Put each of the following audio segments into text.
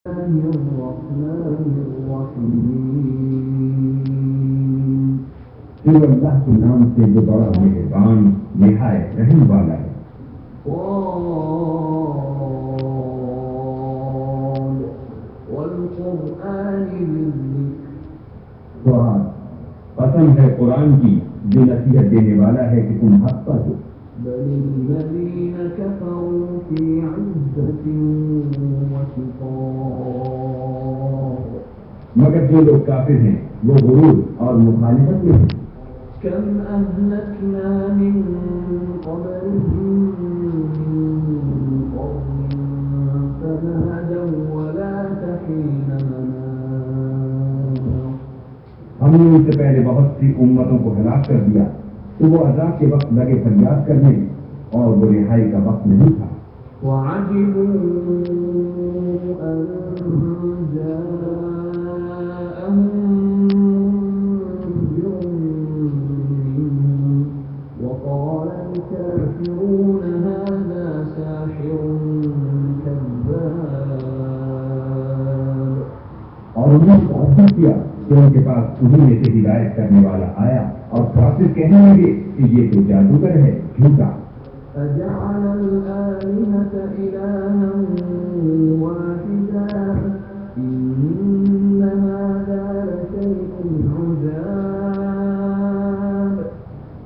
الرحمن الرحيم شروع اللہ کے نام سے جو بڑا مہربان نہایت رحم والا ہے۔ والقرآن للذكر قسم ہے قرآن کی جو نصیحت دینے والا ہے کہ تم حق پر ہو۔ بل الذين كفروا في عزة وشقاق مگر جو لوگ کافر ہیں وہ غرور اور مخالفت میں ہیں۔ كم أهلكنا من قبلهم من قرن فنادوا ولا تحين مناص ہم نے ان سے پہلے بہت سی امتوں کو ہلاک کر دیا تو وہ عذاب کے وقت لگے فریاد کرنے اور وہ رہائی کا وقت نہیں تھا۔ وعجبوا أن جاءهم منذر منهم وقال الكافرون هذا ساحر كذاب اور انہوں نے تعجب کیا کہ ان کے پاس انہیں میں سے ہدایت کرنے والا آیا اور کافر کہنے لگے کہ یہ تو جادوگر ہے، جھوٹا۔ أجعل الآلهة إلها واحدا إن هذا لشيء عجاب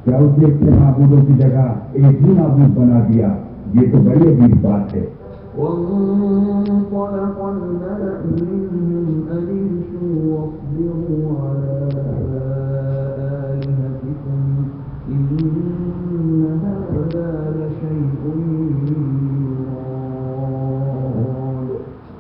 کیا اس نے اپنے معبودوں کی جگہ ایک ہی معبود بنا دیا؟ یہ تو بڑی عجیب بات ہے۔ وانطلق الملأ منهم أن امشوا واصبروا على آلهتكم إن هذا لشيء يراد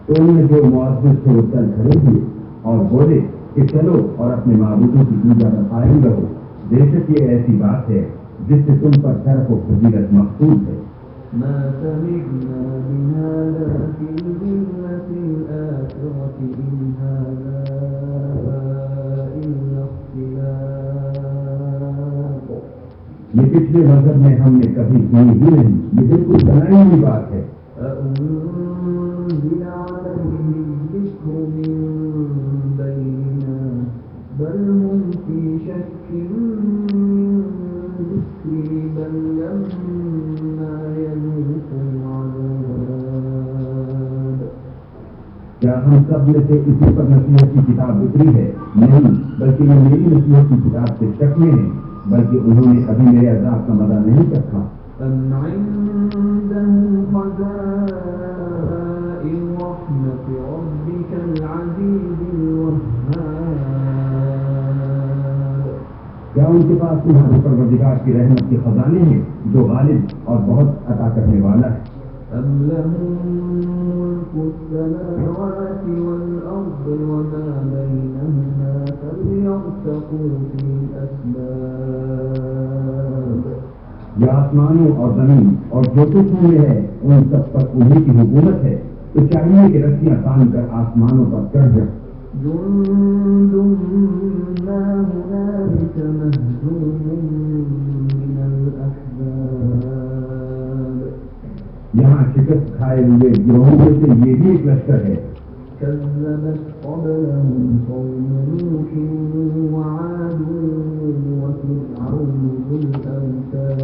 تو انہوں نے جو معزز تھے وہ چل کھڑے ہوئے اور بولے کہ چلو اور اپنے معبودوں کی پوجا پر قائم رہو، بے شک یہ ایسی بات ہے جس سے تم پر شرف و فضیلت مقصود ہے۔ ما سمعنا بهذا في الملة الآخرة إن هذا إلا اختلاق یہ پچھلے مذہب میں ہم نے کبھی سنی ہی نہیں، یہ بالکل بنائی ہوئی بات ہے۔ أأنزل عليه الذكر من بيننا بل هم في شك من ذكري بل لما يذوقوا عذاب کیا ہم سب میں سے اسی پر نصیحت کی کتاب اتری ہے؟ نہیں، بلکہ یہ میری نصیحت کی کتاب سے شک میں ہیں، بلکہ انہوں نے ابھی میرے عذاب کا مزہ نہیں چکھا۔ أم عندهم خزائن رحمة ربك العزيز الوهاب کیا ان کے پاس تمہارے پروردگار کی رحمت کے خزانے ہیں جو غالب اور بہت عطا کرنے والا ہے؟ أم لهم ملك السماوات والأرض وما بينهما فليرتقوا في الأسباب یا آسمانوں اور زمین اور جو کچھ ان میں ہے ان سب پر انہیں کی حکومت ہے، تو چاہیے کہ رسیاں تان کر آسمانوں پر چڑھ جائیں۔ جند ما هنالك مهزوم من الأحزاب یہاں شکست کھائے ہوئے گروہوں میں سے یہ بھی ایک لشکر ہے۔ كذبت قبلهم قوم نوح وعاد وفرعون ذو الأوتاد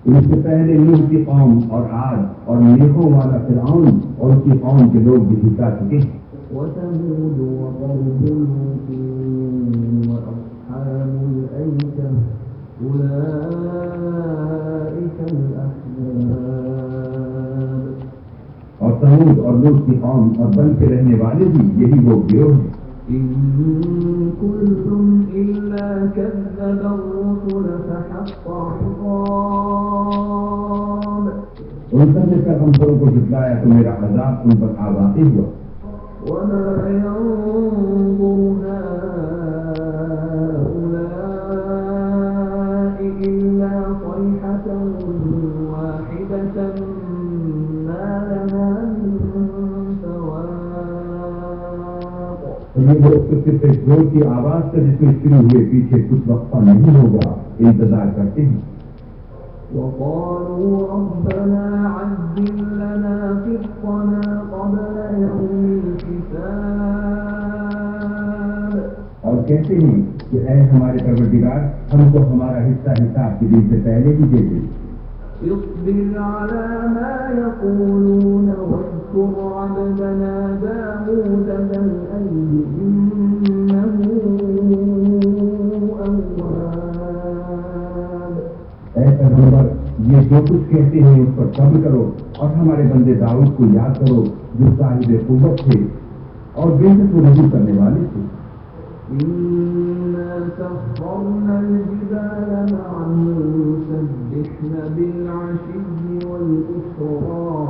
ان سے پہلے نوح کی قوم اور عاد اور نیکوں والا فرعون اور اس کی قوم کے لوگ بھی جھکا چکے ہیں۔ وثمود وقوم لوط وأصحاب الأيكة أولئك الأحزاب اور ثمود اور لوط کی قوم اور بن کے رہنے والے بھی یہی وہ گروہ ہیں۔ إن كل إلا كذب الرسل فحق عقاب ان سب نے پیغمبروں کو جھٹلایا تو میرا عذاب ان پر آ واقع ہوا۔ وما ينظر هؤلاء إلا صيحة واحدة ما لها من فواق یہ لوگ تو صرف ایک زور کی آواز سے جس میں شروع ہوئے پیچھے کچھ وقفہ نہیں ہوگا انتظار کرتے ہیں۔ وقالوا ربنا عجل لنا قسطنا قبل يوم الحساب اور کہتے ہیں کہ اے ہمارے پروردگار ہم کو ہمارا حصہ حساب کے دن سے پہلے ہی دے دے. اصبر على ما يقولون واذكر عبدنا داود ذا الأيد إنه أواب. اے پیغمبر یہ جو کچھ کہتے ہیں اس پر صبر کرو اور ہمارے بندے داؤد کو یاد کرو جو صاحب قوت تھے اور بے کو رجوع کرنے والے تھے. إنا سخرنا الجبال معه يسبحن بالعشي والإشراق.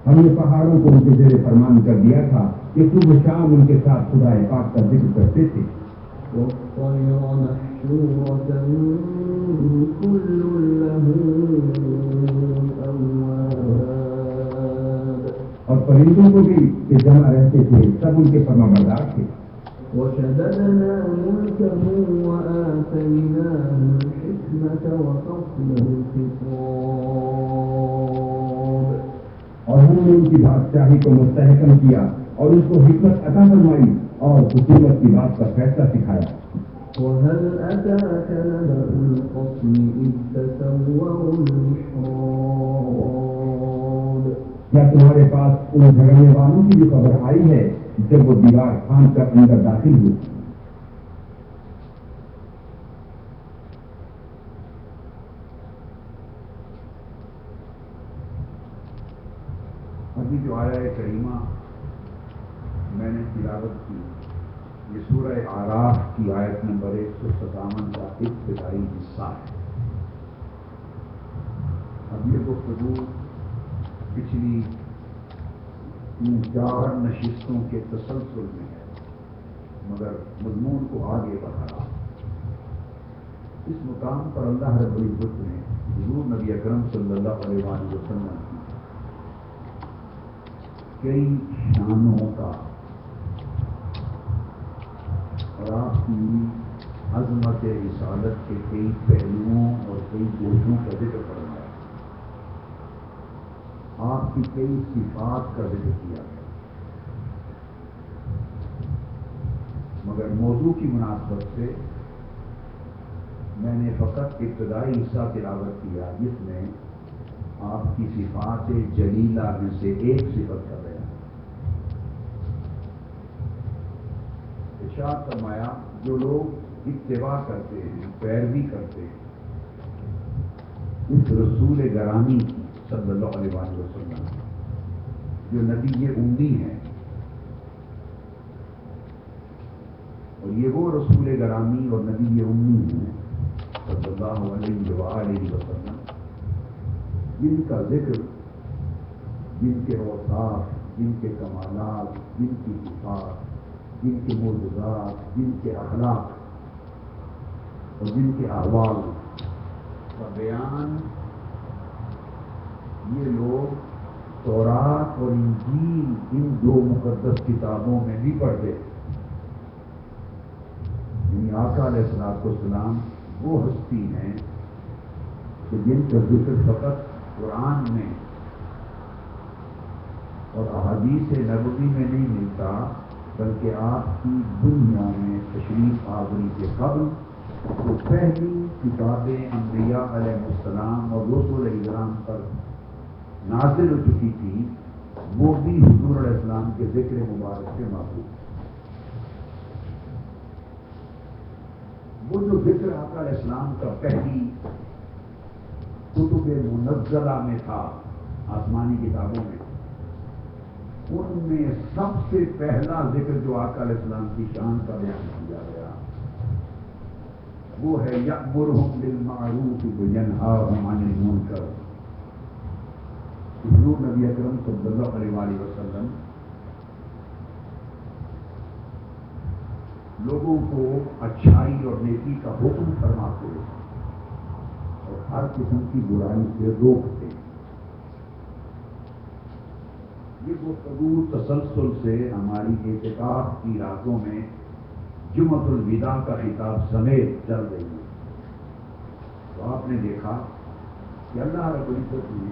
ہم نے پہاڑوں کو ان کے زیر فرمان کر دیا تھا کہ صبح شام ان کے ساتھ خدا پاک کا ذکر کرتے تھے. والطير محشورة كل له أواب. اور پرندوں کو بھی کہ جمع رہتے تھے سب ان کے فرما بردار تھے. وشددنا ملكه وآتيناه الحكمة وفصل الخطاب. اور ہم نے ان کی بادشاہی کو مستحکم کیا اور ان کو حکمت عطا فرمائی اور حکومت کی بات کا فیصلہ سکھایا. وهل أتاك نبأ الخصم إذ تسوروا المحراب. کیا تمہارے پاس ان جھگڑنے والوں کی بھی خبر آئی ہے جب وہ دیوار پھاند کر اندر داخل ہوئے؟ ابھی جو آیا کریمہ میں نے تلاوت کی یہ سورہ اعراف کی آیت نمبر 157 کا ابتدائی حصہ ہے. اب یہ گفتگو پچھلی 4 نشستوں کے تسلسل میں ہے مگر مضمون کو آگے بڑھا رہا. اس مقام پر اللہ رب العزت نے حضور نبی اکرم صلی اللہ علیہ وسلم کی کئی شانوں کا اور آپ کی عظمت رسالت کے کئی پہلوؤں اور کئی گوشوں کا ذکر فرمایا. آپ کی کئی صفات کا ذکر کیا گیا مگر موضوع کی مناسبت سے میں نے فقط ابتدائی حصہ تلاوت کیا جس میں آپ کی صفات جلیلہ میں سے ایک صفت کا بیان. ارشاد فرمایا جو لوگ اتباع کرتے ہیں پیروی کرتے ہیں اس رسول گرامی کی صلی اللہ علیہ وسلم جو نبی امی ہیں اور یہ وہ رسول گرامی اور نبی امی ہیں صلی اللہ علیہ وآلہ وسلم جن کا ذکر جن کے اوصاف جن کے کمالات جن کی صفات جن کے معجزات جن کے اخلاق اور جن کے احوال کا بیان یہ لوگ تورات اور انجیل ان 2 مقدس کتابوں میں بھی پڑھتے. یعنی آقا علیہ السلام وہ ہستی ہیں کہ جن کا ذکر فقط قرآن میں اور احادیث نبوی میں نہیں ملتا بلکہ آپ کی دنیا میں تشریف آوری کے قبل جو پہلی کتابیں انبیاء علیہ السلام اور رسول اکرام پر نازل ہو چکی تھی وہ بھی حضور علیہ السلام کے ذکر مبارک سے معقول. وہ جو ذکر آقا علیہ السلام کا پہلی کتب منزلہ میں تھا آسمانی کتابوں میں ان میں سب سے پہلا ذکر جو آقا علیہ السلام کی شان کا بیان کیا گیا وہ ہے یأمرہم بالمعروف وینہاہم عن المنکر. حضور نبی اکرم صلی اللہ علیہ وسلم لوگوں کو اچھائی اور نیکی کا حکم فرماتے اور ہر قسم کی برائی سے روکتے. یہ گفتگو تسلسل سے ہماری اعتکاف کی راتوں میں جمعۃ الوداع کا خطاب سمیت چل رہی ہے. آپ نے دیکھا کہ اللہ رب العزت نے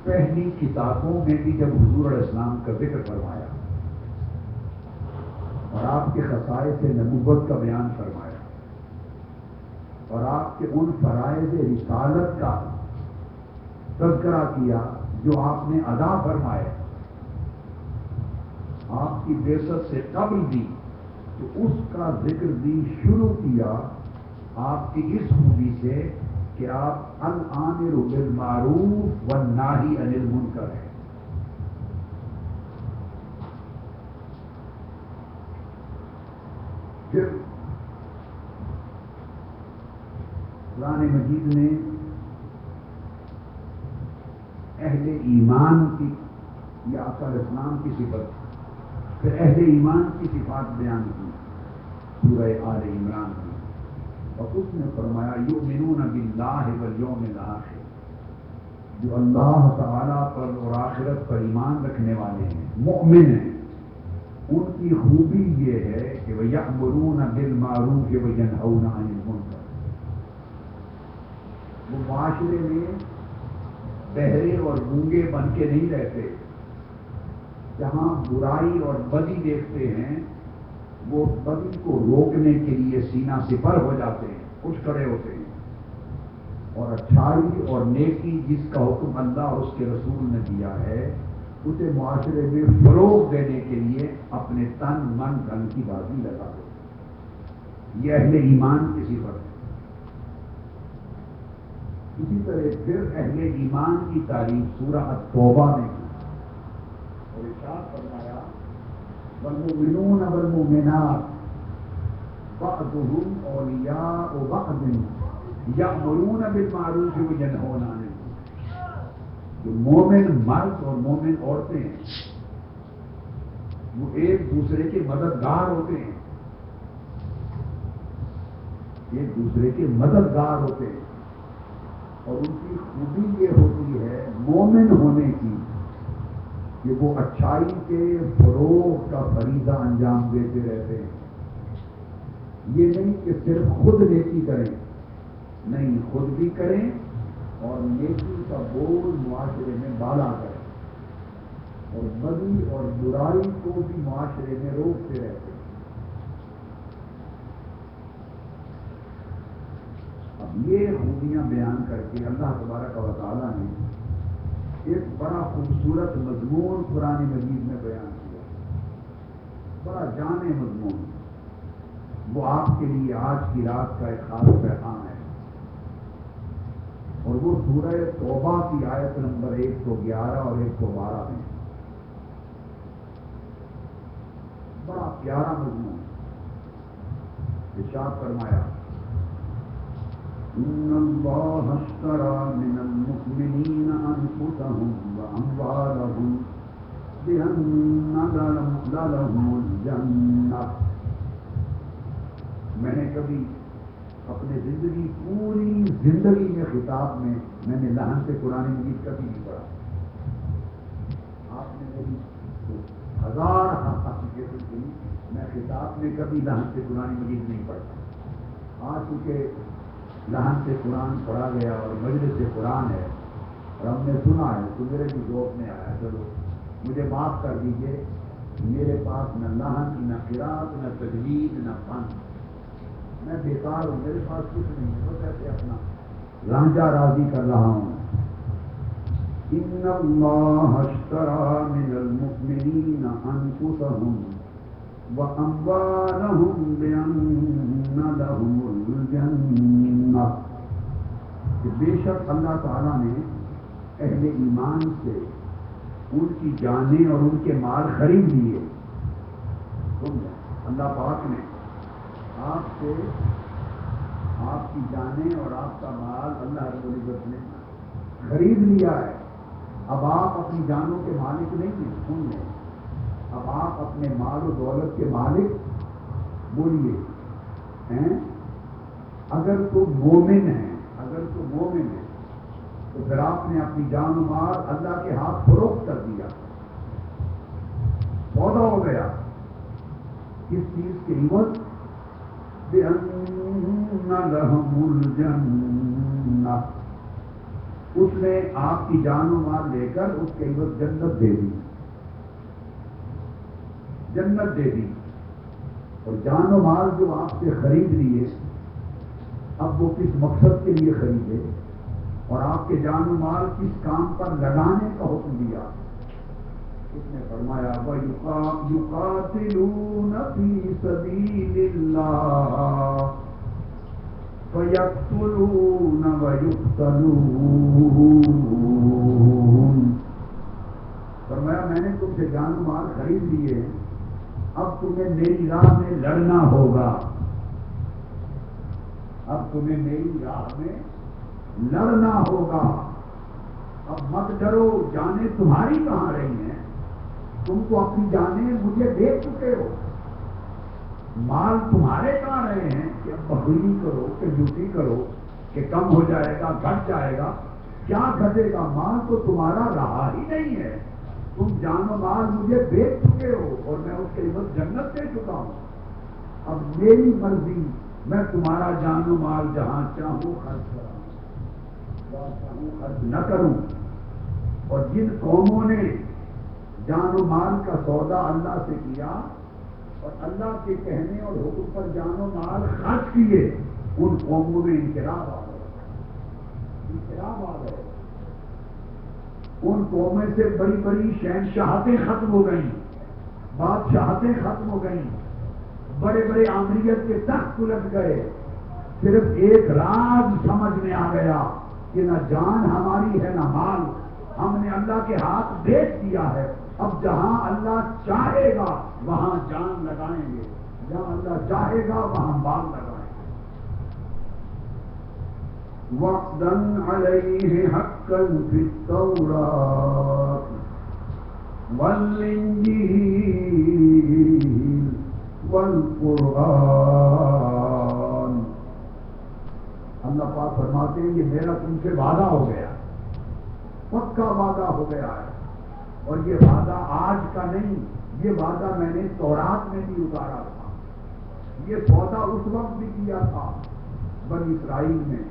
پہلی کتابوں میں بھی جب حضور علیہ السلام کا ذکر فرمایا اور آپ کے خصائص نبوت کا بیان فرمایا اور آپ کے ان فرائض رسالت کا تذکرہ کیا جو آپ نے ادا فرمائے آپ کی بعثت سے قبل بھی، تو اس کا ذکر بھی شروع کیا آپ کی اس خوبی سے کہ آپ الامر بالمعروف والناہی عن المنکر ہے۔ پھر قرآن مجید نے اہل ایمان کی یا آقا علیہ السلام کی صفت، پھر اہل ایمان کی صفات بیان کی سورہ آل عمران میں، اور اس نے فرمایا یؤمنون باللہ والیوم الآخر، جو اللہ تعالیٰ پر اور آخرت پر ایمان رکھنے والے ہیں، مؤمن ہیں، ان کی خوبی یہ ہے کہ وَيَأْمُرُونَ بِالْمَعْرُوفِ وَيَنْهَوْنَ عَنِ الْمُنکر، وہ معاشرے میں بہرے اور گونگے بن کے نہیں رہتے، جہاں برائی اور بدی دیکھتے ہیں وہ بدی کو روکنے کے لیے سینہ سپر ہو جاتے ہیں، اٹھ کھڑے ہوتے ہیں، اور اچھائی اور نیکی جس کا حکم اللہ اور اس کے رسول نے دیا ہے اسے معاشرے میں فروغ دینے کے لیے اپنے تن من دھن کی بازی لگا دو۔ یہ اہل ایمان کی صفت ہے۔ اسی طرح پھر اہل ایمان کی تعریف سورہ التوبہ میں کی اور ارشاد فرمایا والمؤمنون والمؤمنات بعضهم اولیاء بعض یأمرون بالمعروف وینہون عن المنکر، جو مومن مرد اور مومن عورتیں ہیں وہ ایک دوسرے کے مددگار ہوتے ہیں، ایک دوسرے کے مددگار ہوتے ہیں، اور ان کی خوبی یہ ہوتی ہے مومن ہونے کی کہ وہ اچھائی کے فروغ کا فریضہ انجام دیتے رہتے ہیں۔ یہ نہیں کہ صرف خود نیکی کریں، نہیں، خود بھی کریں اور نیکی کا بول معاشرے میں بالا کریں، اور بدی اور برائی کو بھی معاشرے میں روکتے رہتے ہیں۔ اب یہ خوبیاں بیان کر کے اللہ تبارک و تعالیٰ نے ایک بڑا خوبصورت مضمون قرآن مجید میں بیان کیا، بڑا جامع مضمون، وہ آپ کے لیے آج کی رات کا ایک خاص پیغام ہے، اور وہ سورہ توبہ کی آیت نمبر 111 اور 112 میں، بڑا پیارا مضمون۔ ارشاد فرمایا ان اللہ اشتری من المؤمنین انفسهم واموالهم بان لهم الجنہ، میں نے کبھی اپنے زندگی پوری زندگی میں خطاب میں نے لحن سے قرآن مجید کبھی نہیں پڑھا، آپ نے میری ہزار حقیقت کی، میں خطاب میں کبھی لحن سے قرآن مجید نہیں پڑھتا۔ آج چونکہ لحن سے قرآن پڑھا گیا اور مجلس سے قرآن ہے اور ہم نے سنا ہے تو میرے بھی ذوق میں آیا، چلو مجھے معاف کر دیجئے، میرے پاس نہ لحن نہ قرات نہ تجوید نہ فن، میں بیکار ہوں، میرے پاس کچھ نہیں ہے، بس ایسے اپنا رانجھا راضی کر رہا ہوں۔ ان اللہ اشتری من المؤمنین انفسهم واموالهم بان لهم الجنہ، کہ بے شک اللہ تعالیٰ نے اہل ایمان سے ان کی جانیں اور ان کے مال خرید لیے۔ اللہ پاک نے آپ سے آپ کی جانیں اور آپ کا مال اللہ رب العزت نے خرید لیا ہے۔ اب آپ اپنی جانوں کے مالک نہیں ہیں، سن لیں، اب آپ اپنے مال و دولت کے مالک بولیے ہیں۔ اگر تو مومن ہے، اگر تو مومن ہے تو پھر آپ نے اپنی جان و مال اللہ کے ہاتھ فروخت کر دیا، سودا ہو گیا۔ کس چیز کے عوض؟ بِأَنَّ لَهُمُ الْجَنَّةَ، اس نے آپ کی جان و مال لے کر اس کے عوض جنت دے دی، جنت دے دی. اور جان و مال جو آپ سے خرید لیے، اب وہ کس مقصد کے لیے خریدے اور آپ کے جان و مال کس کام پر لگانے کا حکم دیا؟ اس نے فرمایا يُقَاتِلُونَ فِي سَبِيلِ اللَّهِ فَيَقْتُلُونَ وَيُقْتَلُونَ. فرمایا میں نے تم سے جان و مال خرید لیے، اب تمہیں میری راہ میں لڑنا ہوگا، اب تمہیں میری راہ میں لڑنا ہوگا. اب مت ڈرو، جانیں تمہاری کہاں رہی ہیں؟ تم تو اپنی جانیں مجھے دے چکے ہو، مال تمہارے کہاں رہے ہیں کہ اب بخیلی کرو کہ جوتی کرو کہ کم ہو جائے گا، گھٹ جائے گا. کیا گھٹے گا؟ مال تو تمہارا رہا ہی نہیں ہے. تم جان و مال مجھے بیچ چکے ہو اور میں اس کے عوض جنت دے چکا ہوں. اب میری مرضی، میں تمہارا جان و مال جہاں چاہوں خرچ کراؤں، جہاں چاہوں خرچ نہ کروں. اور جن قوموں نے جان و مال کا سودا اللہ سے کیا اور اللہ کے کہنے اور حکم پر جان و مال خرچ کیے، ان قوموں میں انقلاب آ گئے، انقلاب آ گئے. ان قوموں سے بڑی بڑی شہنشاہتیں ختم ہو گئیں، بادشاہتیں ختم ہو گئیں، بڑے بڑے آمریت کے تخت الٹ گئے. صرف ایک راز سمجھ میں آ گیا کہ نہ جان ہماری ہے نہ مال، ہم نے اللہ کے ہاتھ بیچ دیا ہے. اب جہاں اللہ چاہے گا وہاں جان لگائیں گے، جہاں اللہ چاہے گا وہاں مال لگائیں گے. وَعْدًا عَلَيْهِ حَقًّا فِي التَّوْرَاةِ وَالْإِنْجِيلِ وَالْقُرْآنِ. اللہ پاک فرماتے ہیں یہ میرا تم سے وعدہ ہو گیا، پکا وعدہ ہو گیا ہے. اور یہ وعدہ آج کا نہیں، یہ وعدہ میں نے تورات میں بھی اتارا تھا. یہ سودا اس وقت بھی کیا تھا بنی اسرائیل میں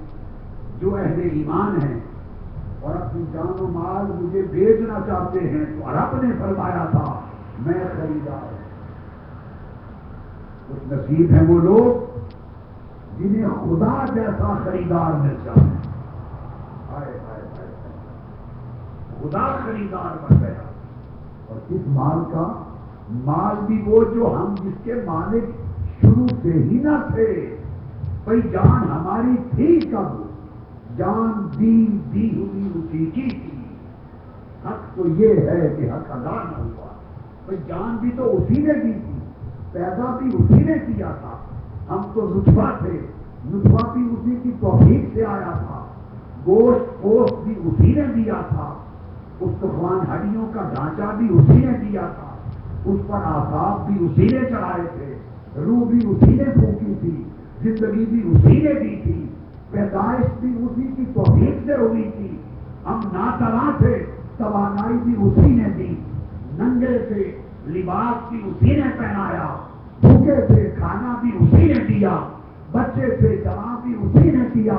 جو اہل ایمان ہیں اور اپنی جان و مال مجھے بیچنا چاہتے ہیں. تو رب نے فرمایا تھا میں خریدار ہوں. کچھ نصیب ہیں وہ لوگ جنہیں خدا جیسا خریدار مل جائے. خدا خریدار بن گیا. اور اس مال کا مال بھی وہ جو ہم جس کے مالک شروع سے ہی نہ تھے. بھئی جان ہماری تھی کب؟ جان دی ہوئی اسی کی تھی. حق تو یہ ہے کہ حق ادا نہ ہوا. بھئی جان بھی تو اسی نے دی تھی، پیدا بھی اسی نے کیا تھا. ہم تو نطفہ تھے، نطفہ بھی اسی کی توفیق سے آیا تھا. گوشت پوست بھی اسی نے دیا تھا. استخوان ہڈیوں کا ڈھانچہ بھی اسی نے دیا تھا. اس پر آفتاب بھی اسی نے چڑھائے تھے، روح بھی اسی نے پھونکی تھی، زندگی بھی اسی نے دی تھی، پیدائش بھی اسی کی توفیق سے ہوئی تھی. ہم ناتواں تھے، توانائی بھی اسی نے دی. ننگے تھے، لباس بھی اسی نے پہنایا. بھوکے تھے، کھانا بھی اسی نے دیا. بچے تھے، جوان بھی اسی نے دیا.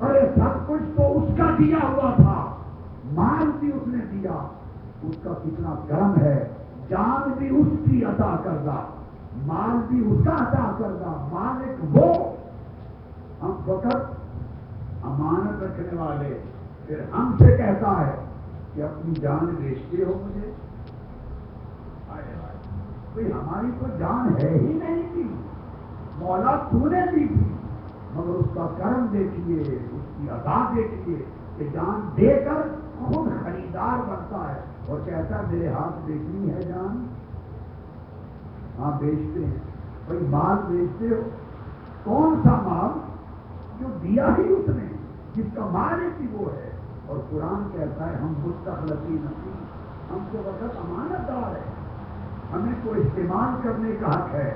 ارے سب کچھ تو اس کا دیا ہوا تھا. مال بھی اس نے دیا. اس کا کتنا کرم ہے. جان بھی اس کی عطا کردہ، مال بھی اس کا عطا کردہ. مالک وہ، ہم فقط امانت رکھنے والے. پھر ہم سے کہتا ہے کہ اپنی جان بیچتے ہو مجھے. کوئی ہماری تو جان ہے ہی نہیں تھی، مولا تو نے دی تھی. مگر اس کا کرم دیکھیے، اس کی عطا دیکھیے کہ جان دے کر خود خریدار بنتا ہے اور کہتا میرے ہاتھ بیچنی ہے جان. ہاں بیچتے ہیں. بھائی مال بیچتے ہو، کون سا مال؟ جو دیا ہی اس نے، جس کا مالک ہی وہ ہے. اور قرآن کہتا ہے ہم مستخلفی نصیب، ہم تو وقت امانت دار ہے، ہمیں تو استعمال کرنے کا حق ہے.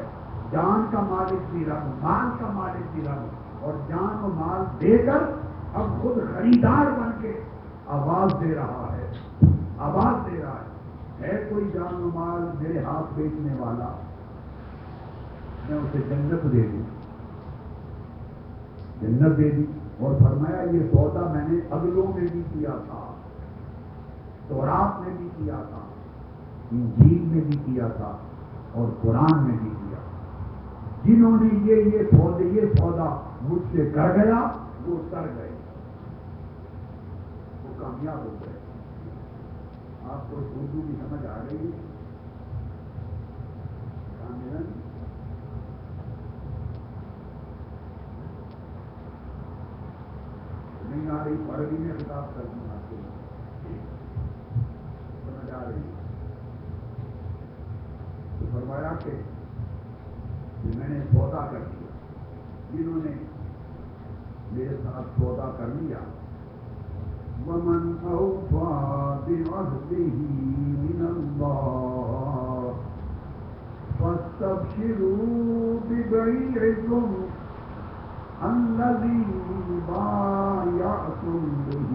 جان کا مالک بھی رب، مال کا مالک بھی رب. اور جان و مال دے کر اب خود خریدار بن کے آواز دے رہا ہے، آواز دے رہا ہے. ہے کوئی جان و مال میرے ہاتھ بیچنے والا، میں اسے جنت دے دوں. جنت دے دی، اور فرمایا یہ سودا میں نے اگلوں میں بھی کیا تھا، تورات میں بھی کیا تھا، انجیل میں بھی کیا تھا، اور قرآن میں بھی کیا تھا۔ جنہوں نے یہ سودا مجھ سے کر گیا وہ کر گئے، وہ کامیاب ہو گئے۔ آپ کو اردو کی سمجھ آ گئی ہے؟ نہیں آ رہی، عربی میں خطاب کر دوں آپ کو، سمجھ آ رہی؟ تو فرمایا کہ میں نے سودا کر دیا، جنہوں نے میرے ساتھ سودا کر لیا، وَمَنْ أَوْفَىٰ بِعَهْدِهِ مِنَ اللَّهِ فَاسْتَبْشِرُوا بِبَيْعِكُمْ الَّذِي بَايَعْتُم بِهِ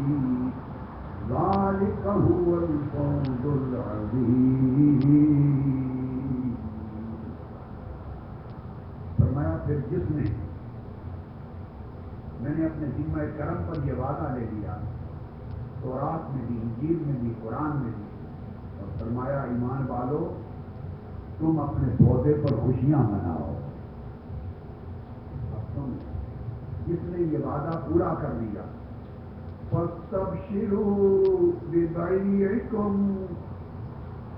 ذَلِكَ هُوَ الْفَوْزُ الْعَظِيمُ۔ فرمایا پھر جس نے، میں نے اپنے ذمہ کرم پر یہ وعدہ لے لیا، تورات میں بھی، انجیل میں بھی، قرآن میں بھی، اور فرمایا ایمان والو تم اپنے سودے پر خوشیاں مناؤ۔ اب تم جس نے یہ وعدہ پورا کر لیا، فَاسْتَبْشِرُوا بِبَيْعِكُمْ،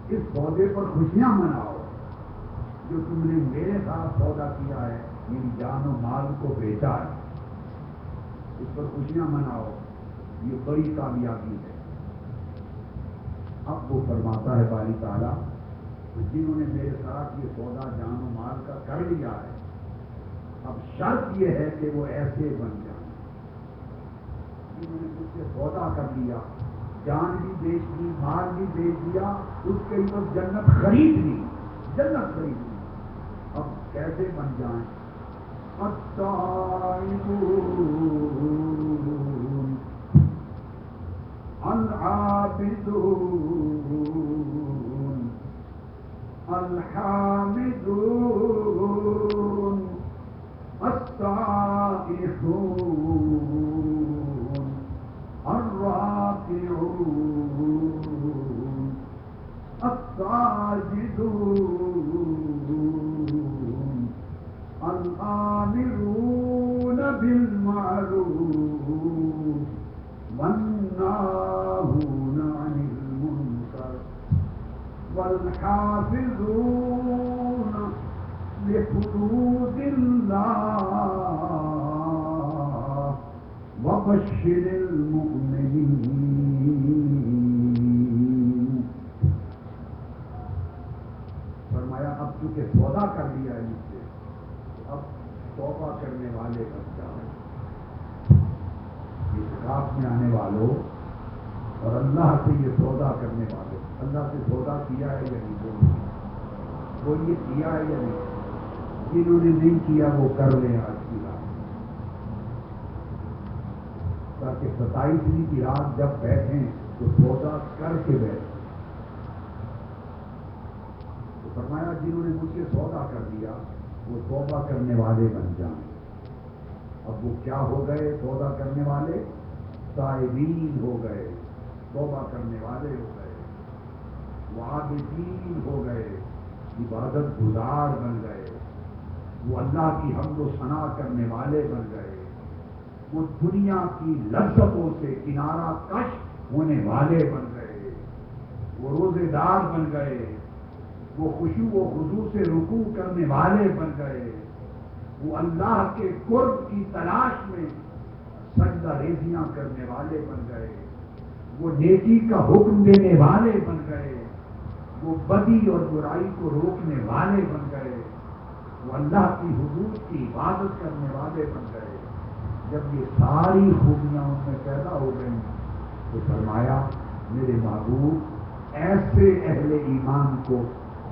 اس سودے پر خوشیاں مناؤ جو تم نے میرے ساتھ سودا کیا ہے، میری جان و مال کو بیچا ہے، اس پر خوشیاں مناؤ، یہ بڑی کامیابی ہے۔ اب وہ فرماتا ہے باری تعالیٰ جنہوں نے میرے ساتھ یہ سودا جان و مال کا کر لیا ہے، اب شرط یہ ہے کہ وہ ایسے بن جائیں جنہوں نے مجھ سے سودا کر لیا، جان بھی بیچ دی، مال بھی بیچ دیا، اس کے اوپر جنت خرید لی، جنت خرید لی۔ اب کیسے بن جائیں؟ العابدون الحامدون السائحون الراكعون الساجدون الآمرون بالمعروف والناهون عن المنكر والحافظون لحدود الله وبشر المؤمنين۔ فرمایا اب چونکہ سودا کر لیا ہے مجھ سے، اب توبہ کرنے والے بن جاؤ، اعتکاف میں آنے والوں اور اللہ سے یہ سودا کرنے والوں، اللہ سے سودا کیا ہے یا نہیں؟ بولیے کیا ہے یا نہیں؟ جنہوں نے نہیں کیا وہ کر لیں آج کی رات، تاکہ 27ویں کی رات جب بیٹھیں تو سودا کر کے بیٹھیں۔ تو فرمایا جنہوں نے مجھ سے سودا کر دیا وہ توبہ کرنے والے بن جائیں۔ اب وہ کیا ہو گئے سودا کرنے والے؟ تائبین ہو گئے، توبہ کرنے والے ہو گئے، عابدین ہو گئے، عبادت گزار بن گئے، وہ اللہ کی حمد و ثنا کرنے والے بن گئے، وہ دنیا کی لذتوں سے کنارہ کش ہونے والے بن گئے، وہ روزے دار بن گئے، وہ خشوع و خضوع سے رکوع کرنے والے بن گئے، وہ اللہ کے قرب کی تلاش میں سجدہ ریزیاں کرنے والے بن گئے، وہ نیکی کا حکم دینے والے بن گئے، وہ بدی اور برائی کو روکنے والے بن گئے، وہ اللہ کی حدود کی عبادت کرنے والے بن گئے۔ جب یہ ساری خوبیاں ان میں پیدا ہو گئیں تو فرمایا میرے محبوب ایسے اہل ایمان کو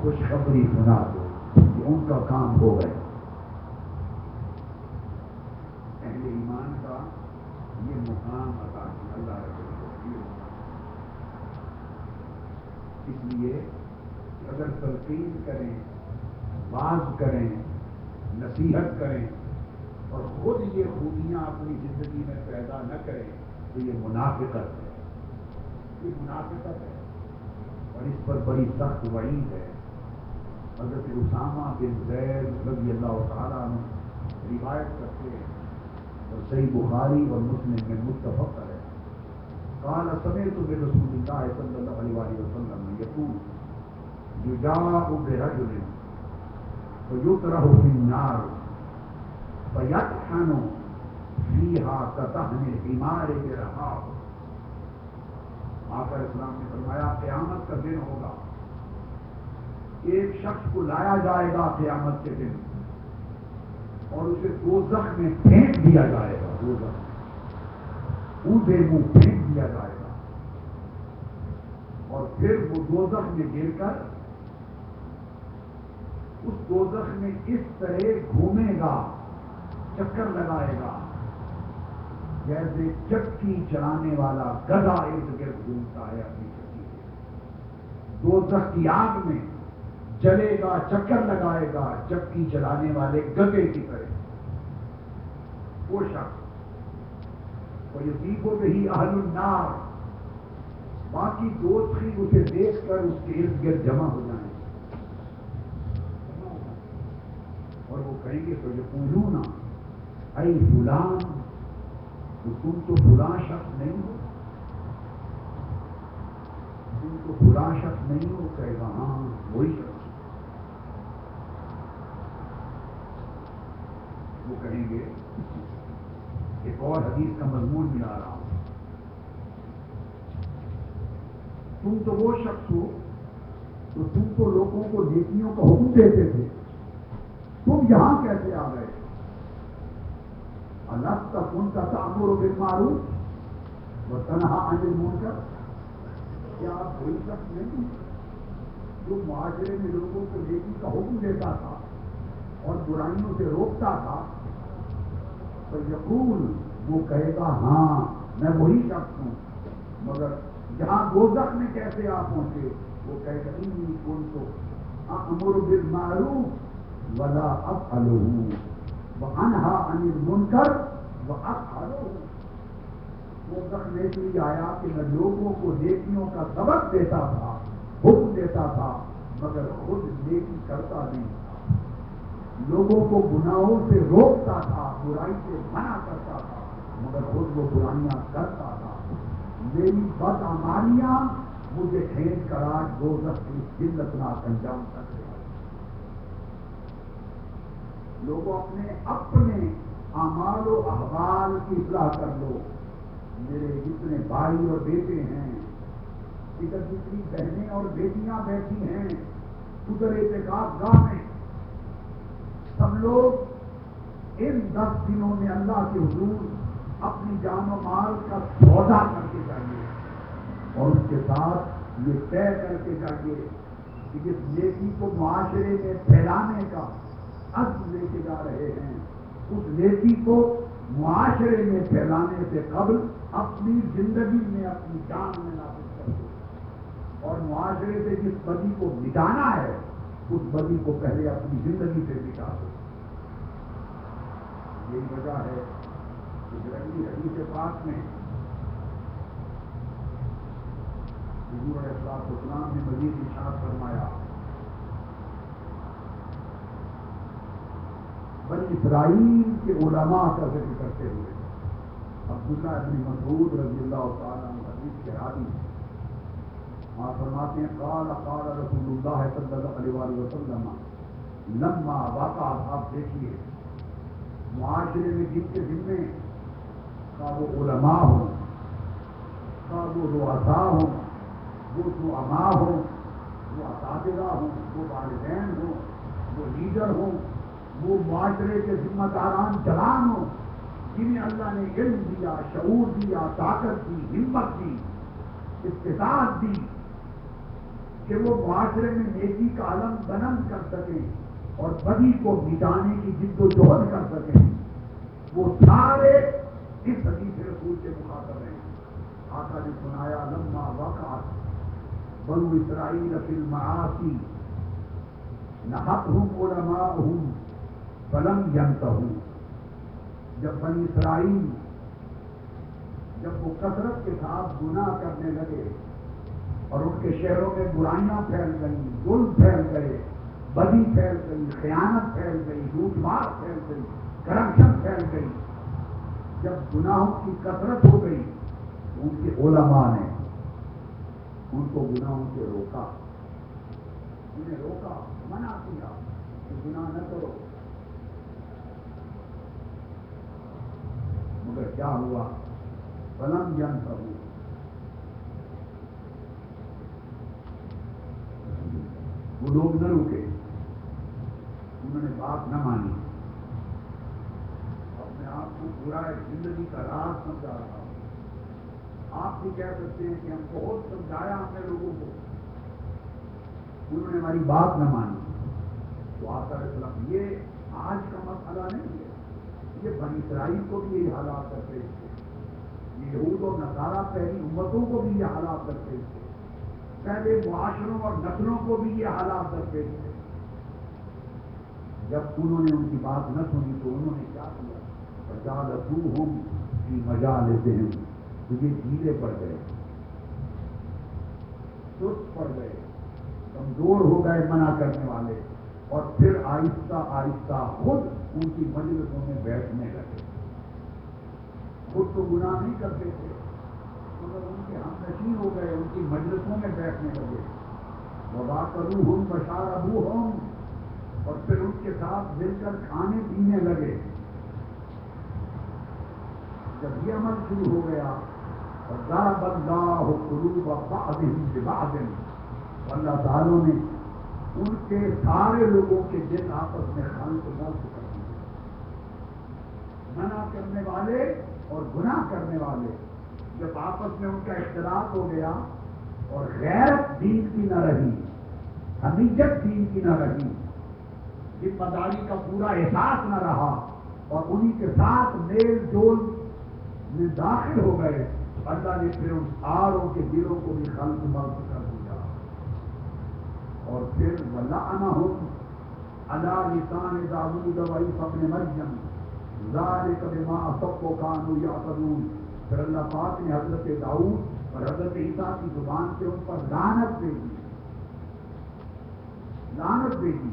خوشخبری سنا دو کہ ان کا کام ہو گیا۔ اہل ایمان کا یہ مقام عطا کیا اللہ رب العالمین۔ اس لیے کہ اگر تلقین کریں، واعظ کریں، نصیحت کریں اور خود یہ خوبیاں اپنی زندگی میں پیدا نہ کریں تو یہ منافقت ہے، یہ منافقت ہے، اور اس پر بڑی سخت وعید ہے۔ حضرت اسامہ بن زید رضی اللہ تعالیٰ عنہ روایت کرتے ہیں اور صحیح بخاری اور مسلم میں متفق ہے، قال سمعت برسول اللہ صلی اللہ علیہ وسلم یقول یجاء برجل فیطرح فی النار فیطحن فیہا کطحن الحمار برحاہ۔ آقا اسلام نے فرمایا قیامت کا دن ہوگا، ایک شخص کو لایا جائے گا قیامت کے دن اور اسے دوزخ میں پھینک دیا جائے گا، دوزخ اونٹے منہ پھینک دیا جائے گا، اور پھر وہ دوزخ میں گر کر اس دوزخ میں اس طرح گھومے گا، چکر لگائے گا جیسے چکی چلانے والا گدھا ارد گرد گھومتا ہے اپنی چکی سے۔ دوزخ کی آگ میں جلے گا، چکر لگائے گا چکی چلانے والے گدھے کی طرح۔ وہ شخص وَيُصِيبُ بِهِ أَهْلُ النَّارِ، باقی دوزخی اسے دیکھ کر اس کے ارد گرد جمع ہو جائیں اور وہ کہیں گے تو یقولون اے فلان، تو تم تو فلاں شخص نہیں ہو، تم تو فلاں شخص نہیں ہو، کہے گا ہاں وہی شخص۔ وہ کہیں گے، ایک اور حدیث کا مضمون ملا رہا ہوں، تم تو وہ شخص ہو تو تم تو لوگوں کو نیکیوں کا حکم دیتے تھے، تم یہاں کیسے آ گئے؟ الست كنت تأمر بالمعروف وتنهى عن المنکر، کیا آپ وہی شخص نہیں جو معاشرے میں لوگوں کو نیکی کا حکم دیتا تھا اور برائیوں سے روکتا تھا؟ تو یقول، وہ کہے گا ہاں میں وہی شخص ہوں، مگر یہاں دوزخ میں کیسے آپ پہنچے؟ وہ کہے گا انی کنت أأمر بالمعروف ولا أفعله وأنهى عن المنکر وأفعله۔ دوزخ میں اس لیے آیا کہ میں لوگوں کو نیکیوں کا سبق دیتا تھا، حکم دیتا تھا، مگر خود نیکی کرتا نہیں تھا، لوگوں کو گناہوں سے روکتا تھا، برائی سے منع کرتا تھا، مگر خود وہ برائیاں کرتا تھا۔ میری بدعمالیاں مجھے کھینچ کر آج دوزخ کی ذلتناک انجام تک لے آئی۔ لوگوں اپنے اعمال و احوال کی اصلاح کر لو۔ میرے جتنے بھائی اور بیٹے ہیں، ادھر جتنی بہنیں اور بیٹیاں بیٹھی ہیں ادھر اعتکاف گاہ میں، سب لوگ ان 10 دنوں میں اللہ کے حضور اپنی جان و مال کا سودا کر کے جائیے اور اس کے ساتھ یہ طے کر کے جائیے کہ جس نیکی کو معاشرے میں پھیلانے کا عزم لے کے جا رہے ہیں، اس نیکی کو معاشرے میں پھیلانے سے قبل اپنی زندگی میں، اپنی جان میں نافذ کر دو، اور معاشرے سے جس بدی کو مٹانا ہے اس بدی کو پہلے اپنی زندگی سے مٹا دو۔ یہی وجہ ہے کہ رنگی حدیث پاک میں حضور علیہ الصلوۃ والسلام نے مزید ارشاد فرمایا، بنی اسرائیل کے علماء کا ذکر کرتے ہوئے عبداللہ ابن مسعود رضی اللہ تعالیٰ عنہ حدیث کے راوی آپ فرماتے ہیں قال قال رسول اللہ صلی اللہ علیہ وسلم لما واقع، آپ دیکھیے معاشرے میں جن کے ذمے کا وہ علماء ہوں، کا وہ رؤساء ہوں، وہ زعماء ہوں، وہ اساتذہ ہوں، وہ والدین ہوں، وہ لیڈر ہوں، وہ معاشرے کے ذمہ داران جوان ہوں، جنہیں اللہ نے علم دیا، شعور دیا، طاقت دی، ہمت دی، استطاعت دی کہ وہ معاشرے میں نیکی کا علم بلند کر سکیں اور بدی کو مٹانے کی جد و جہد کر سکیں، وہ سارے اس حدیث رسول کے مخاطب ہیں۔ آقا نے سنایا لما وقعت بنو اسرائیل فی المعاصی نہتهم علماءهم فلم ينتهوا جب بنی اسرائیل جب وہ کثرت کے ساتھ گناہ کرنے لگے اور ان کے شہروں میں برائیاں پھیل گئیں، ظلم پھیل گئے، بدی پھیل گئی، خیانت پھیل گئی، لوٹ مار پھیل گئی، کرپشن پھیل گئی، جب گناہوں کی کثرت ہو گئی تو ان کے علماء نے ان کو گناہوں سے روکا، انہیں روکا، منع کیا کہ گناہ نہ کرو۔ مگر کیا ہوا؟ فلم ينتهوا، وہ لوگ نہ رکے، انہوں نے بات نہ مانی، اپنے آپ کو پورا زندگی کا راز سمجھا رہا۔ آپ بھی کہہ سکتے ہیں کہ ہم بہت سمجھایا ہم نے لوگوں کو، انہوں نے ہماری بات نہ مانی۔ تو آقا علیہ السلام، یہ آج کا مسئلہ نہیں ہے، یہ بنی اسرائیل کو بھی یہ حالات کرتے تھے، یہ یہود و نصارہ پہلی امتوں کو بھی یہ حالات کرتے تھے، پہلے معاشروں اور نسلوں کو بھی یہ حالات کرتے تھے۔ جب انہوں نے ان کی بات نہ سنی تو انہوں نے کیا کیا؟ فجالسوہم فی مجالسہم، تو یہ ڈھیلے پڑ گئے، سست پڑ گئے، کمزور ہو گئے منع کرنے والے، اور پھر آہستہ آہستہ خود ان کی مجلسوں میں بیٹھنے لگے۔ خود تو گناہ نہیں کرتے تھے مگر ان کے ہم نشین ہو گئے، ان کی مجلسوں میں بیٹھنے لگے۔ وَوَاقَرُوهُمْ وَشَارَبُوهُمْ، اور پھر ان کے ساتھ مل کر کھانے پینے لگے۔ جب یہ عمل شروع ہو گیا، فَضَرَبَ اللَّهُ قُلُوبَ بَعْضِهِمْ بِبَعْضٍ، اللہ تعالیٰ نے ان کے سارے لوگوں کے دل آپس میں خلط ملط کر دیے۔ منع کرنے والے اور گناہ کرنے والے جب آپس میں ان کا اختلاط ہو گیا اور غیرت دین کی نہ رہی، حمیت دین کی نہ رہی، ذمہ داری کا پورا احساس نہ رہا، اور انہی کے ساتھ میل جول میں داخل ہو گئے، اللہ نے پھر ان ساروں کے دلوں کو بھی خلط ملط کر دیا۔ اور پھر وَلَعَنَهُمْ عَلَىٰ لِسَانِ دَاوُودَ وَعِیسَىٰ ابْنِ مَرْیَمَ ذَلِکَ بِمَا عَصَوْا وَکَانُوا یَعْتَدُونَ، پھر اللہ پاک نے حضرت داؤد اور حضرت عیسیٰ کی زبان سے ان پر لعنت بھیجی، لعنت بھیجی،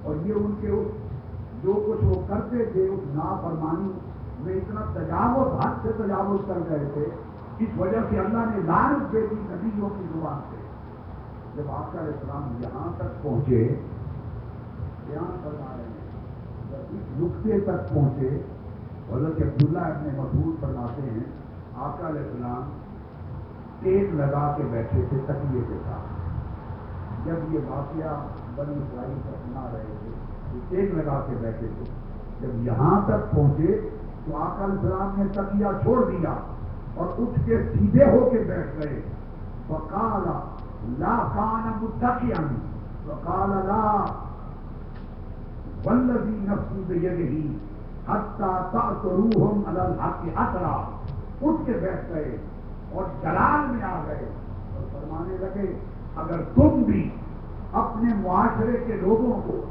اور یہ ان کے اس جو کچھ وہ کرتے تھے اس نافرمانی میں اتنا تجاوز، حد سے تجاوز کر گئے تھے، اس وجہ سے اللہ نے لعنت بھیجی نبیوں کی زبان سے۔ جب آقا علیہ السلام یہاں تک پہنچے، بیان فرما رہے ہیں، جب اس نقطے تک پہنچے، حضرت عبداللہ ابن مسعود فرماتے ہیں آقا علیہ السلام ٹیک لگا کے بیٹھے تھے تکیے کے ساتھ۔ جب یہ واقعہ بنی اسرائیل پر سنا رہے تھے تو ٹیک لگا کے بیٹھے تھے، جب یہاں تک پہنچے تو آقا علیہ السلام نے تکیہ چھوڑ دیا اور اٹھ کے سیدھے ہو کے بیٹھ گئے۔ وقال لا کان متکئا، وقال لا والذی نفسی بیدہ حتی تعثروہم علی الحق اثرا، اٹھ کے بیٹھ گئے اور جلال میں آ گئے اور فرمانے لگے اگر تم بھی اپنے معاشرے کے لوگوں کو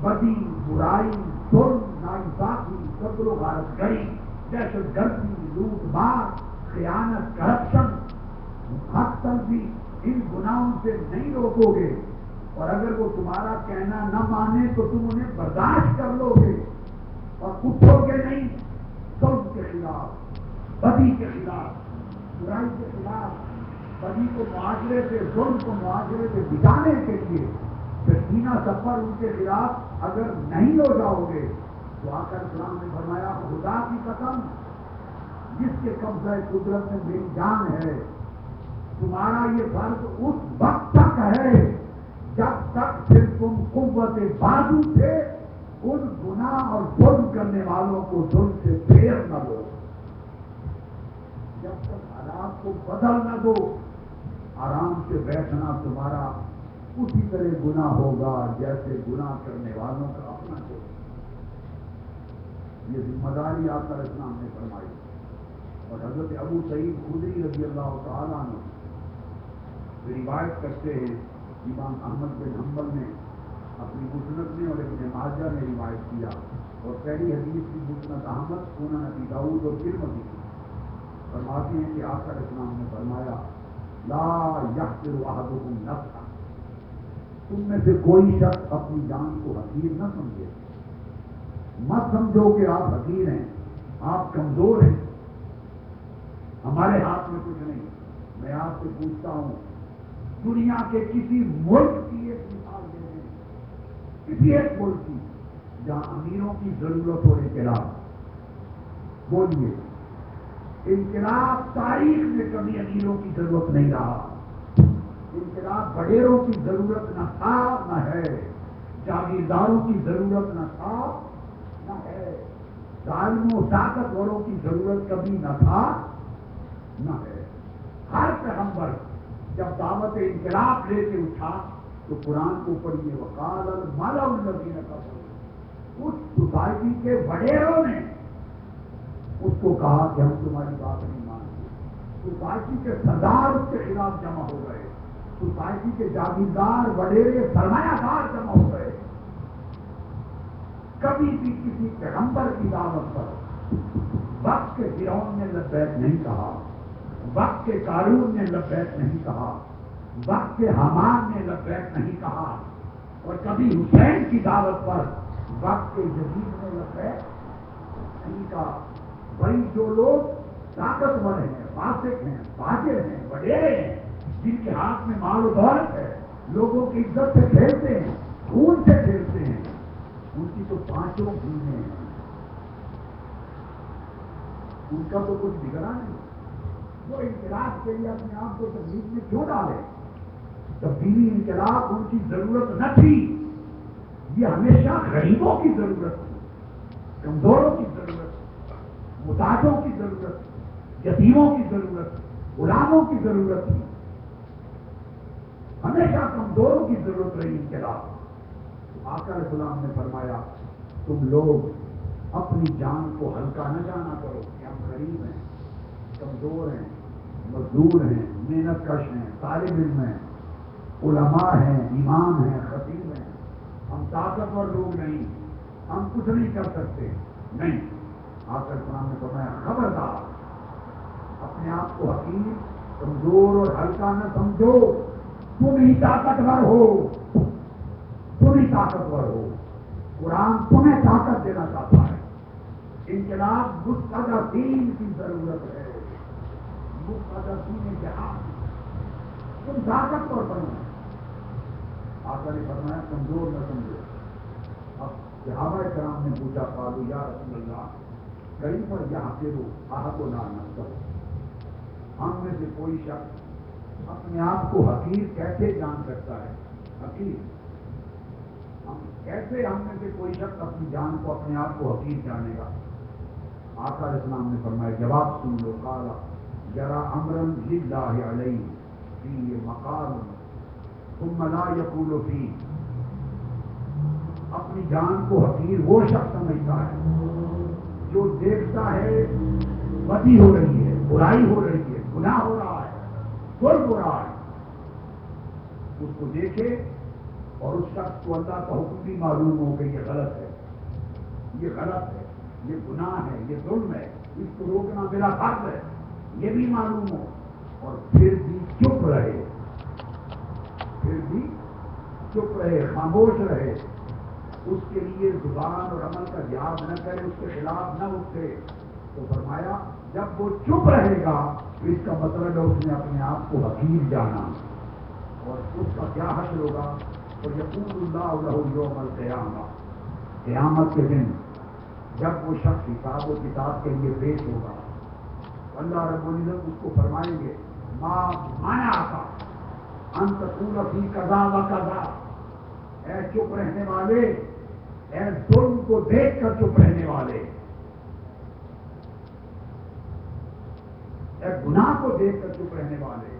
بدی، برائی، ظلم، ناانصافی، قتل و غارت گری، دہشت گردی، لوٹ مار، خیانت، کرپشن، حق تلفی، ان گناہوں سے نہیں روکو گے، اور اگر وہ تمہارا کہنا نہ مانے تو تم انہیں برداشت کر لو گے اور اٹھو گے نہیں ظلم کے خلاف، بدی کے خلاف، برائی کے خلاف، بدی کو معاشرے سے، ظلم کو معاشرے سے بچانے کے لیے پھر سینہ سفر ان کے خلاف اگر نہیں ہو جاؤ گے تو آقا السلام نے فرمایا خدا کی قسم جس کے قبضہ قدرت میں میری جان ہے، تمہارا یہ فرض اس وقت تک ہے جب تک پھر تم قوت بازو سے ان گناہ اور ظلم کرنے والوں کو ظلم سے پھیر نہ دو، جب تک حالات کو بدل نہ دو، آرام سے بیٹھنا تمہارا اسی طرح گناہ ہوگا جیسے گناہ کرنے والوں کا اپنا ہوگا۔ یہ ذمہ داری آقا علیہ السلام نے فرمائی۔ اور حضرت ابو سعید خدری رضی اللہ تعالیٰ عنہ روایت کرتے ہیں امام احمد بن حنبل نے اپنی مسند میں اور ابن ماجہ نے روایت کیا، اور پہلی حدیث کی مسند احمد، سنن ابی داؤد اور ترمذی کی، فرماتے ہیں کہ آقا علیہ السلام نے فرمایا لا یحقر احدکم نفسہ، تم میں سے کوئی شخص اپنی جان کو حقیر نہ سمجھے، مت سمجھو کہ آپ حقیر ہیں، آپ کمزور ہیں، ہمارے ہاتھ میں کچھ نہیں۔ میں آپ سے پوچھتا ہوں، دنیا کے کسی ملک کی ایک مثال دے دیں، کسی ایک ملک کی جہاں امیروں کی ضرورت ہو انقلاب، بولیے انقلاب تاریخ میں کبھی امیروں کی ضرورت نہیں رہا، انقلاب بڑیروں کی ضرورت نہ تھا نہ ہے، جاگیرداروں کی ضرورت نہ تھا نہ ہے، ظالموں طاقتوروں کی ضرورت کبھی نہ تھا نہ ہے۔ ہر پیغمبر جب دعوت انقلاب لے کے اٹھا تو قرآن کو پڑھیے، وقال الملأ الذین کفروا، اس سوسائٹی کے وڈیروں نے اس کو کہا کہ ہم تمہاری بات نہیں مانتے، سوسائٹی کے سردار اس کے خلاف جمع ہو گئے، سوسائٹی کے جاگیردار وڈیرے سرمایہ دار جمع ہو گئے۔ کبھی بھی کسی پیغمبر کی دعوت پر وقت کے فرعون نے لبیک نہیں کہا، وقت کے قارون نے لبیک نہیں کہا، وقت کے حامان نے لبیک نہیں کہا، اور کبھی حسین کی دعوت پر وقت کے یزید نے لبیک نہیں کہا۔ بھائی جو لوگ طاقتور ہیں، فاسق ہیں، فاجر ہیں، وڈیرے ہیں، جن کے ہاتھ میں مال و دولت ہے، لوگوں کی عزت سے کھیلتے ہیں، خون سے کھیلتے ہیں، ان کی تو پانچوں بھیڑیں ہیں، ان کا تو کچھ بگڑا نہیں۔ وہ انقلاب کے لیے اپنے آپ کو تکلیف میں کیوں ڈالے؟ تبدیلی انقلاب ان کی ضرورت نہ تھی، یہ ہمیشہ غریبوں کی ضرورت تھی، کمزوروں کی ضرورت تھی، محتاجوں کی ضرورت تھی، یتیموں کی ضرورت تھی، غلاموں کی ضرورت تھی، ہمیشہ کمزوروں کی ضرورت رہی انقلاب۔ آقا علیہ السلام نے فرمایا تم لوگ اپنی جان کو ہلکا نہ جانا کرو کہ ہم غریب ہیں، کمزور ہیں، مزدور ہیں، محنت کش ہیں، طالب علم ہیں، علماء ہیں، امام ہیں، خطیب ہیں، ہم طاقتور لوگ نہیں، ہم کچھ نہیں کر سکتے، نہیں۔ آقا علیہ السلام نے فرمایا خبردار، اپنے آپ کو حقیر، کمزور اور ہلکا نہ سمجھو، تم ہی طاقتور ہو، تم ہی طاقتور ہو، قرآن تمہیں طاقت دینا چاہتا ہے۔ انقلاب مستضعفین کی ضرورت ہے، مستضعفین جہاد، تم طاقتور بنو۔ آقا نے فرمایا کمزور نہ سمجھو۔ اب صحابہ کرام نے پوچھا قالوا یا رسول اللہ کیف یحقر احدنا نفسہ، ہم میں سے کوئی شخص اپنے آپ کو حقیر کیسے جان سکتا ہے؟ حقیر کیسے ہم میں سے کوئی شخص اپنی جان کو، اپنے آپ کو حقیر جانے گا؟ آقا علیہ السلام نے فرمایا جواب سن لو، قال یرا امرا للہ علیہ فی مقام ثم لا یقول فی، اپنی جان کو حقیر وہ شخص سمجھتا ہے جو دیکھتا ہے بدی ہو رہی ہے، برائی ہو رہی ہے، گناہ ہو رہا ہے، ظلم ہو رہا ہے، اس کو دیکھے اور اس شخص کو اللہ کا حکم بھی معلوم ہو کہ یہ غلط ہے، یہ غلط ہے، یہ گناہ ہے، یہ ظلم ہے، اس کو روکنا میرا فرض ہے، یہ بھی معلوم ہو، اور پھر بھی چپ رہے، پھر بھی چپ رہے، خاموش رہے، اس کے لیے زبان اور عمل کا جہاد نہ کرے، اس کے خلاف نہ اٹھے، تو فرمایا جب وہ چپ رہے گا تو اس کا مطلب ہے اس نے اپنے آپ کو حقیر جانا، اور اس کا کیا حشر ہوگا؟ اور یقول اللہ لہ یوم القیامہ، قیامت کے دن جب وہ شخص حساب و کتاب کے لیے پیش ہوگا، اللہ رب العزت اس کو فرمائیں گے ما منعک ان تقول فی کذا و کذا، اے چپ رہنے والے، اے ظلم کو دیکھ کر چپ رہنے والے، اے گناہ کو دیکھ کر چپ رہنے والے،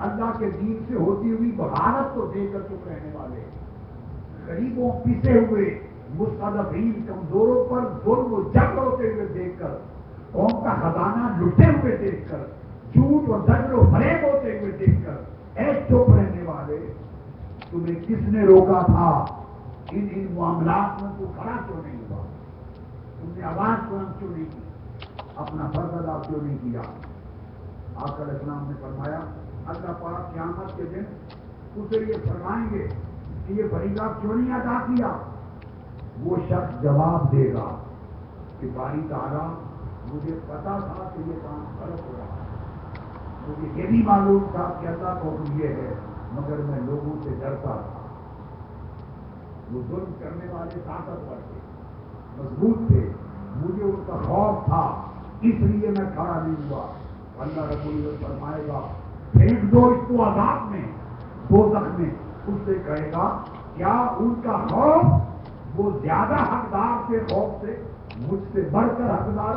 اللہ کے دین سے ہوتی ہوئی بغاوت کو دیکھ کر چپ رہنے والے، غریبوں پیسے ہوئے، مستضعفین کمزوروں پر ظلم و جبر ہوتے ہوئے دیکھ کر، قوم کا خزانہ لٹے ہوئے دیکھ کر، جھوٹ اور زجر و فریب ہوتے ہوئے دیکھ کر، اے چپ رہنے والے، تمہیں کس نے روکا تھا ان معاملات میں تو کھڑا کیوں نہیں ہوا؟ تم نے آواز بلند کیوں نہیں کی؟ اپنا فرض ادا کیوں نہیں کیا؟ آقا علیہ السلام نے فرمایا اللہ پاک قیامت کے دن اسے یہ فرمائیں گے کہ یہ فریضہ کیوں نہیں ادا کیا؟ وہ شخص جواب دے گا کہ باری تعالیٰ مجھے پتا تھا کہ یہ کام غلط ہو رہا ہے، مجھے یہ بھی معلوم تھا کہ اللہ کو یہ ہے، مگر میں لوگوں سے ڈرتا تھا۔ وہ ظلم کرنے والے طاقتور تھے، مضبوط تھے، مجھے ان کا خوف تھا، اس لیے میں کھڑا نہیں ہوا۔ اللہ رب العزت فرمائے گا پھینک دو اس کو عذاب میں، دوزخ میں۔ اس سے کہے گا کیا ان کا خوف وہ زیادہ حقدار تھے خوف سے، مجھ سے بڑھ کر حقدار؟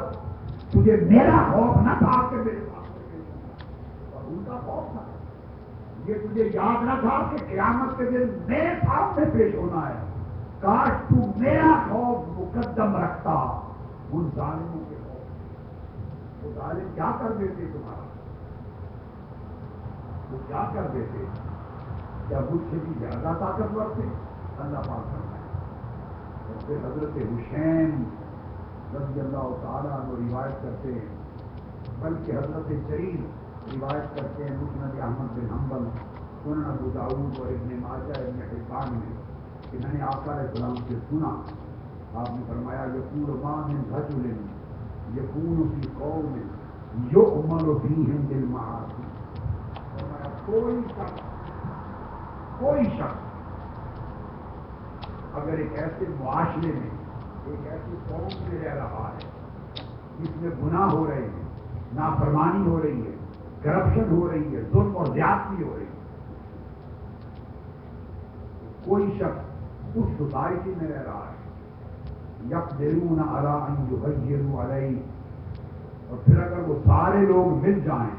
تجھے میرا خوف نہ تھا کہ میرے سامنے پیش ہونا، اور ان کا خوف تھا۔ یہ تجھے یاد نہ تھا کہ قیامت کے دن میرے سامنے پیش ہونا ہے، کاش تو میرا خوف مقدم رکھتا ان ظالموں کے خوف۔ وہ ظالم کیا کر دیتے تمہارا؟ وہ کیا کر دیتے؟ کیا مجھ سے بھی زیادہ طاقتور تھے؟ اللہ پاک کرنا ہے۔ اور پھر حضرت حسین رضی اللہ تعالیٰ عنہ روایت کرتے ہیں، بلکہ حضرت جریر روایت کرتے ہیں مسند احمد بن حنبل، سنن ابو داؤد اور ابن ماجہ ابن حبان میں کہ میں نے آقا علیہ السلام سے سنا، آپ نے فرمایا یقول ما من رجل یکون فی قوم یؤمل فیہم بالمعاصی، فرمایا کوئی شخص اگر ایک ایسے معاشرے میں، ایک ایسی قوم میں رہ رہا ہے جس میں گناہ ہو رہے ہیں، نافرمانی ہو رہی ہے، کرپشن ہو رہی ہے، ظلم اور زیادتی ہو رہی ہے، کوئی شخص اس سوسائٹی میں رہ رہا ہے، یقدرون علی ان یغیروا علیہ، اور پھر اگر وہ سارے لوگ مل جائیں،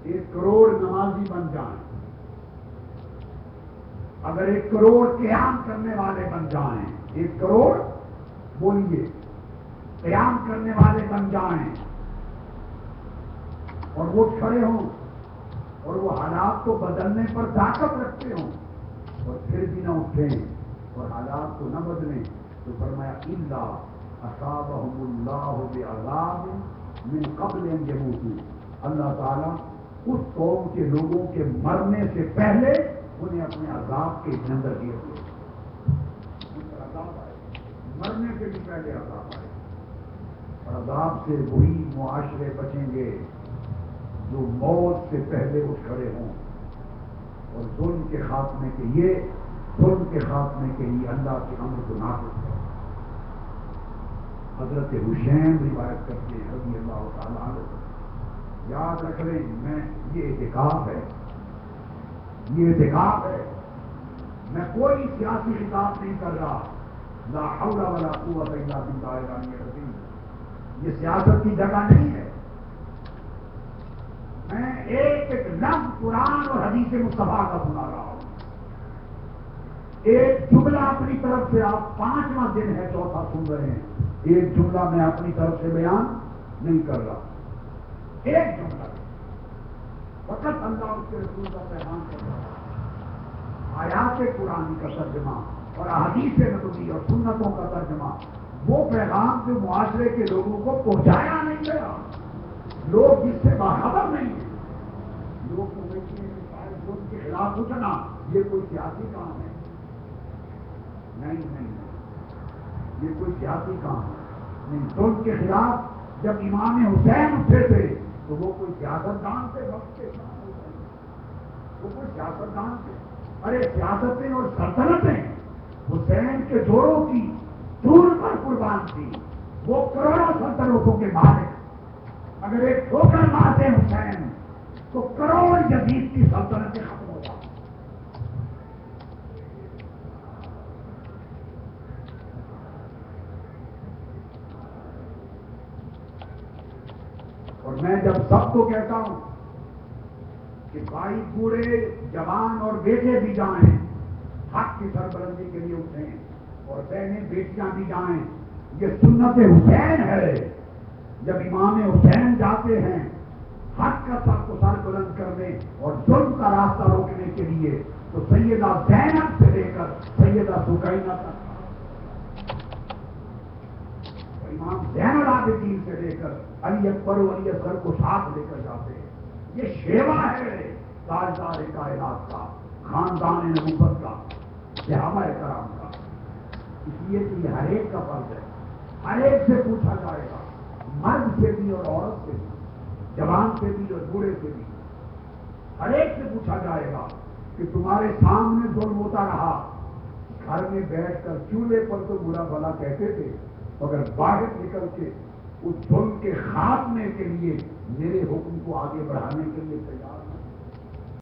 1 کروڑ نمازی بن جائیں، اگر 1 کروڑ قیام کرنے والے بن جائیں، 1 کروڑ بولیے قیام کرنے والے بن جائیں، اور وہ کھڑے ہوں اور وہ حالات کو بدلنے پر طاقت رکھتے ہوں، اور پھر بھی نہ اٹھیں اور حالات کو نہ بدلیں، تو فرمایا الا اصابہم اللہ بعذاب من قبل ان یموتوا، اللہ تعالیٰ اس قوم کے لوگوں کے مرنے سے پہلے انہیں اپنے عذاب کے اندر گیر دے، ان پر عذاب آئے، مرنے سے بھی پہلے عذاب آئے، اور عذاب سے وہی معاشرے بچیں گے جو موت سے پہلے اٹھ کھڑے ہوں، اور ظلم کے خاتمے کے لیے اللہ کے امر کو نافذ کریں۔ حضرت حسین روایت کرتے ہیں رضی اللہ تعالیٰ عنہ، یاد رکھ لیں میں یہ اعتکاف ہے، میں کوئی سیاسی خطاب نہیں کر رہا، لا حول ولا قوت الا باللہ العلی العظیم، یہ سیاست کی جگہ نہیں ہے، میں ایک لفظ قرآن اور حدیث مصطفیٰ کا سنا رہا ہوں، ایک جملہ اپنی طرف سے، آپ 5واں دن ہے 4تھا سن رہے ہیں، ایک جملہ میں اپنی طرف سے بیان نہیں کر رہا، ایک جملہ فقط اللہ اس کے رسول کا پیغام کر رہا ہے، آیات قرآن کا ترجمہ اور احادیث نبوی اور سنتوں کا ترجمہ، وہ پیغام جو معاشرے کے لوگوں کو پہنچایا نہیں گیا، لوگ جس سے باخبر نہیں ہیں، لوگ سمجھتے ہیں کہ شاید لوگ کے خلاف اٹھنا یہ کوئی سیاسی کام ہے، نہیں، یہ کوئی سیاسی کام ہے نہیں، ظلم کے خلاف جب امام حسین اٹھے تھے تو وہ کوئی سیاستدان تھے، وقت کے وہ کوئی سیاستدان تھے، ارے سیاستیں اور سلطنتیں حسین کے جوڑوں کی دور پر قربان تھی، وہ کروڑوں سلطنتوں کے مالک، اگر ایک ٹھوکر مارتے حسین تو کروڑ یزید کی سلطنتیں ختم ہو جاتی۔ اور میں جب سب کو کہتا ہوں کہ بھائی بوڑھے جوان اور بیٹے بھی جائیں حق کی سربلندی کے لیے اٹھیں، اور بہنیں بیٹیاں بھی جائیں، یہ سنت حسین ہے، جب امام حسین جاتے ہیں حق کا سر کو سر بلند کرنے اور ظلم کا راستہ روکنے کے لیے، تو سیدہ زینب سے لے کر سیدہ سکینہ تک، امام زین العابدین سے لے کر علی اکبر و علی اصغر کو ساتھ لے کر جاتے ہیں. یہ شیوا ہے تاجدار کائنات کا، خاندان نبوت کا، صحابہ کرام کا. اس لیے کہ یہ ہر ایک کا فرض ہے، ہر ایک سے پوچھا جائے گا، مرد سے بھی اور عورت سے بھی، جوان سے بھی اور بوڑھے سے بھی، ہر ایک سے پوچھا جائے گا کہ تمہارے سامنے ظلم ہوتا رہا، گھر میں بیٹھ کر چولہے پر تو برا بھلا کہتے تھے، مگر باہر نکل کے اس ظلم کے خاتمے کے لیے میرے حکم کو آگے بڑھانے کے لیے تیار نہ